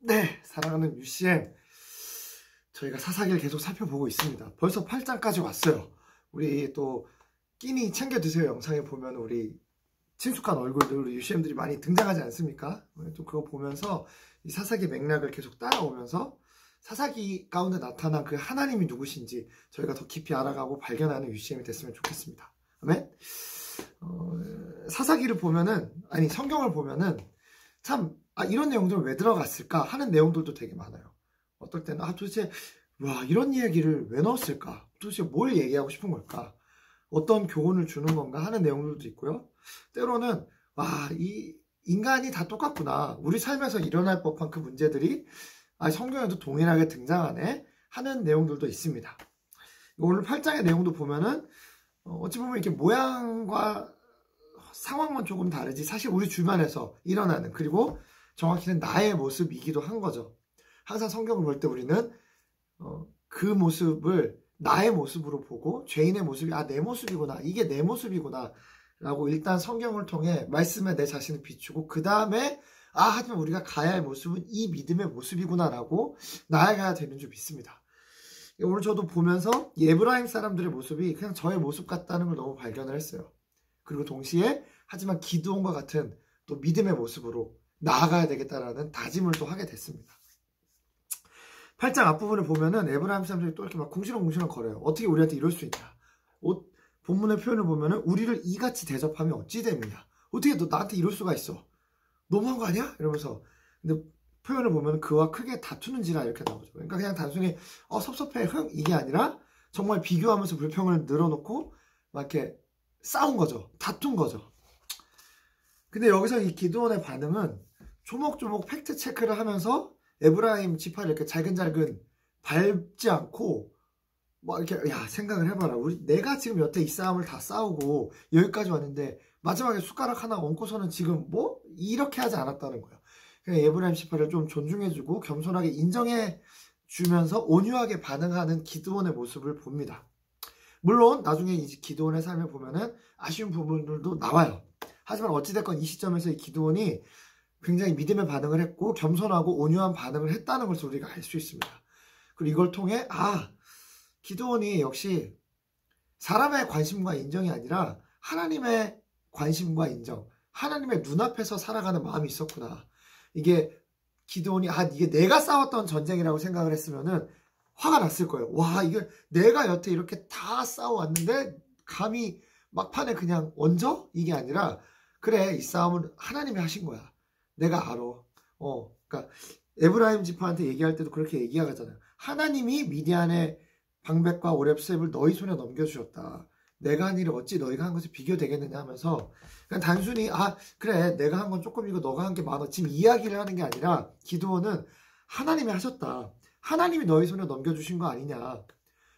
네, 사랑하는 UCM, 저희가 사사기를 계속 살펴보고 있습니다. 벌써 8장까지 왔어요. 우리 또 끼니 챙겨 드세요 영상에 보면 우리 친숙한 얼굴들 우리 UCM들이 많이 등장하지 않습니까? 또 그거 보면서 이 사사기 맥락을 계속 따라오면서 사사기 가운데 나타난 그 하나님이 누구신지 저희가 더 깊이 알아가고 발견하는 UCM이 됐으면 좋겠습니다. 아멘? 사사기를 보면은, 아니 성경을 보면은 참 이런 내용들은 왜 들어갔을까 하는 내용들도 되게 많아요. 어떨 때는 도대체 이런 이야기를 왜 넣었을까? 도대체 뭘 얘기하고 싶은 걸까? 어떤 교훈을 주는 건가 하는 내용들도 있고요. 때로는 이 인간이 다 똑같구나. 우리 삶에서 일어날 법한 그 문제들이 성경에도 동일하게 등장하네 하는 내용들도 있습니다. 오늘 8장의 내용도 보면은 어찌 보면 이렇게 모양과 상황만 조금 다르지 사실 우리 주변에서 일어나는, 그리고 정확히는 나의 모습이기도 한 거죠. 항상 성경을 볼 때 우리는 그 모습을 나의 모습으로 보고 죄인의 모습이 내 모습이구나, 이게 내 모습이구나 라고 일단 성경을 통해 말씀에 내 자신을 비추고 그 다음에 하지만 우리가 가야 할 모습은 이 믿음의 모습이구나 라고 나아가야 되는 줄 믿습니다. 오늘 저도 보면서 에브라임 사람들의 모습이 그냥 저의 모습 같다는 걸 너무 발견을 했어요. 그리고 동시에 하지만 기드온과 같은 또 믿음의 모습으로 나아가야 되겠다라는 다짐을 또 하게 됐습니다. 8장 앞부분을 보면은 에브라임 사람들이 또 이렇게 막 궁시렁궁시렁 거려요. 어떻게 우리한테 이럴 수 있냐. 본문의 표현을 보면은 우리를 이같이 대접하면 어찌 됨이냐. 어떻게 너 나한테 이럴 수가 있어. 너무한 거 아니야? 이러면서. 근데 표현을 보면 그와 크게 다투는지라 이렇게 나오죠. 그러니까 그냥 단순히 섭섭해 이게 아니라 정말 비교하면서 불평을 늘어놓고 막 이렇게 싸운 거죠. 다툰 거죠. 근데 여기서 이 기드온의 반응은 조목조목 팩트 체크를 하면서 에브라임 지파를 이렇게 잘근잘근 밟지 않고 이렇게 생각을 해봐라. 내가 지금 여태 이 싸움을 다 싸우고 여기까지 왔는데 마지막에 숟가락 하나 얹고서는 지금 이렇게 하지 않았다는 거예요. 그냥 에브라임 지파를 좀 존중해주고 겸손하게 인정해주면서 온유하게 반응하는 기드온의 모습을 봅니다. 물론 나중에 이 기드온의 삶을 보면은 아쉬운 부분들도 나와요. 하지만 어찌됐건 이 시점에서 이 기드온이 굉장히 믿음의 반응을 했고 겸손하고 온유한 반응을 했다는 것을 우리가 알 수 있습니다. 그리고 이걸 통해 기드온이 역시 사람의 관심과 인정이 아니라 하나님의 관심과 인정, 하나님의 눈앞에서 살아가는 마음이 있었구나. 이게 기드온이 이게 내가 싸웠던 전쟁이라고 생각을 했으면은 화가 났을 거예요. 이게 내가 여태 이렇게 다 싸워왔는데 감히 막판에 그냥 얹어? 이게 아니라 그래, 이 싸움은 하나님이 하신 거야. 내가 알아. 그러니까 에브라임 지파한테 얘기할 때도 그렇게 얘기하잖아요. 하나님이 미디안의 방백과 오렙셉을 너희 손에 넘겨주셨다. 내가 한 일이 어찌 너희가 한 것이 비교되겠느냐 하면서 그냥 단순히 그래 내가 한 건 조금이고 너가 한 게 많아 지금 이야기를 하는 게 아니라 기드온은 하나님이 하셨다. 하나님이 너희 손에 넘겨주신 거 아니냐.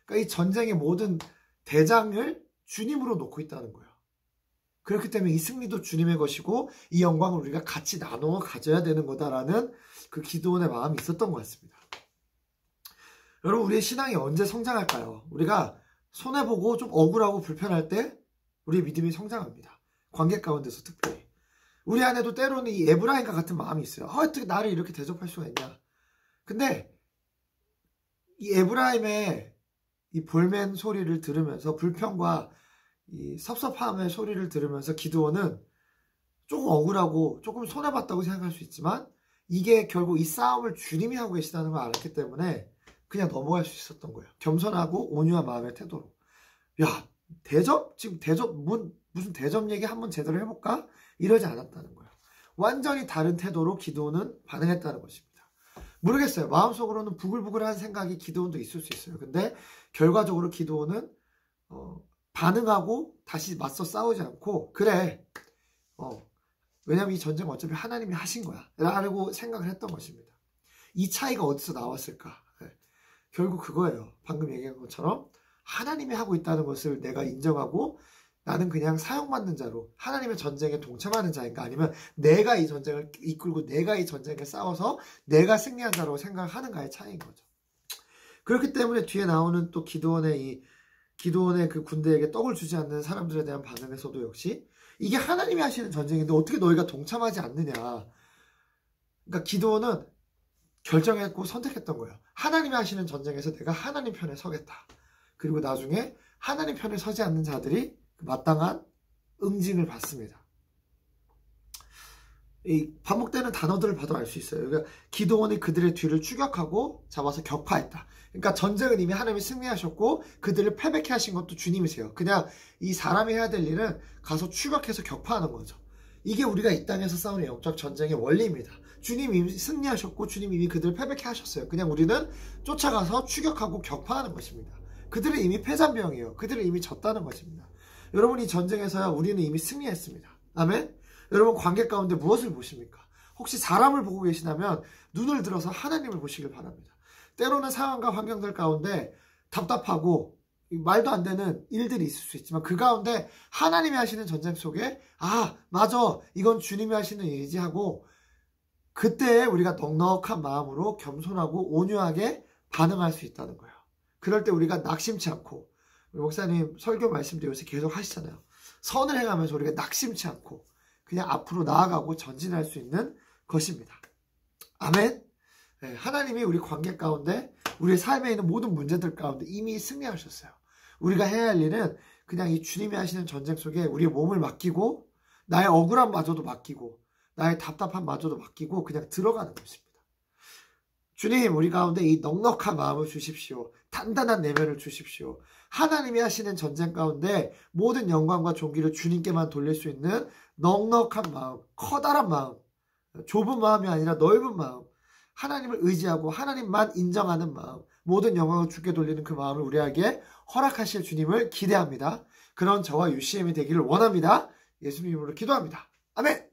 그러니까 이 전쟁의 모든 대장을 주님으로 놓고 있다는 거예요. 그렇기 때문에 이 승리도 주님의 것이고 이 영광을 우리가 같이 나누어 가져야 되는 거다라는 그 기드온의 마음이 있었던 것 같습니다. 여러분, 우리의 신앙이 언제 성장할까요? 우리가 손해보고 좀 억울하고 불편할 때 우리의 믿음이 성장합니다. 관계 가운데서 특별히. 우리 안에도 때로는 이 에브라임과 같은 마음이 있어요. 어떻게 나를 이렇게 대접할 수가 있냐. 근데 이 에브라임의 이 볼멘 소리를 들으면서 불평과 이 섭섭함의 소리를 들으면서 기드온은 조금 억울하고 조금 손해봤다고 생각할 수 있지만 이게 결국 이 싸움을 주님이 하고 계시다는 걸 알았기 때문에 그냥 넘어갈 수 있었던 거예요. 겸손하고 온유한 마음의 태도로. 대접? 지금 무슨 대접 얘기 한번 제대로 해볼까? 이러지 않았다는 거예요. 완전히 다른 태도로 기드온은 반응했다는 것입니다. 모르겠어요. 마음속으로는 부글부글한 생각이 기드온도 있을 수 있어요. 근데 결과적으로 기드온은 반응하고 다시 맞서 싸우지 않고 그래. 왜냐면 이 전쟁은 어차피 하나님이 하신 거야. 라고 생각을 했던 것입니다. 이 차이가 어디서 나왔을까? 결국 그거예요. 방금 얘기한 것처럼 하나님이 하고 있다는 것을 내가 인정하고 나는 그냥 사용받는 자로 하나님의 전쟁에 동참하는 자인가, 아니면 내가 이 전쟁을 이끌고 내가 이 전쟁을 싸워서 내가 승리한 자라고 생각하는가의 차이인 거죠. 그렇기 때문에 뒤에 나오는 또 기드온의 그 군대에게 떡을 주지 않는 사람들에 대한 반응에서도 역시 이게 하나님이 하시는 전쟁인데 어떻게 너희가 동참하지 않느냐. 그러니까 기드온은 결정했고 선택했던 거예요. 하나님이 하시는 전쟁에서 내가 하나님 편에 서겠다. 그리고 나중에 하나님 편에 서지 않는 자들이 마땅한 응징을 받습니다. 이 반복되는 단어들을 봐도 알 수 있어요. 그러니까 기드온이 그들의 뒤를 추격하고 잡아서 격파했다. 그러니까 전쟁은 이미 하나님이 승리하셨고 그들을 패배케 하신 것도 주님이세요. 그냥 이 사람이 해야 될 일은 가서 추격해서 격파하는 거죠. 이게 우리가 이 땅에서 싸우는 영적 전쟁의 원리입니다. 주님이 이미 승리하셨고 주님이 이미 그들을 패배케 하셨어요. 그냥 우리는 쫓아가서 추격하고 격파하는 것입니다. 그들은 이미 패잔병이에요. 그들은 이미 졌다는 것입니다. 여러분, 이 전쟁에서야 우리는 이미 승리했습니다. 아멘? 여러분, 관계 가운데 무엇을 보십니까? 혹시 사람을 보고 계시다면 눈을 들어서 하나님을 보시길 바랍니다. 때로는 상황과 환경들 가운데 답답하고 말도 안 되는 일들이 있을 수 있지만 그 가운데 하나님이 하시는 전쟁 속에 아, 맞아, 이건 주님이 하시는 일이지 하고 그때 우리가 넉넉한 마음으로 겸손하고 온유하게 반응할 수 있다는 거예요. 그럴 때 우리가 낙심치 않고, 우리 목사님 설교 말씀드리면서 계속 하시잖아요. 선을 행하면서 우리가 낙심치 않고 그냥 앞으로 나아가고 전진할 수 있는 것입니다. 아멘. 네, 하나님이 우리 관계 가운데 우리의 삶에 있는 모든 문제들 가운데 이미 승리하셨어요. 우리가 해야 할 일은 그냥 이 주님이 하시는 전쟁 속에 우리의 몸을 맡기고 나의 억울함마저도 맡기고 나의 답답함마저도 맡기고 그냥 들어가는 것입니다. 주님, 우리 가운데 이 넉넉한 마음을 주십시오. 단단한 내면을 주십시오. 하나님이 하시는 전쟁 가운데 모든 영광과 존귀를 주님께만 돌릴 수 있는 넉넉한 마음, 커다란 마음, 좁은 마음이 아니라 넓은 마음, 하나님을 의지하고 하나님만 인정하는 마음, 모든 영광을 주께 돌리는 그 마음을 우리에게 허락하실 주님을 기대합니다. 그런 저와 UCM이 되기를 원합니다. 예수님 이름으로 기도합니다. 아멘!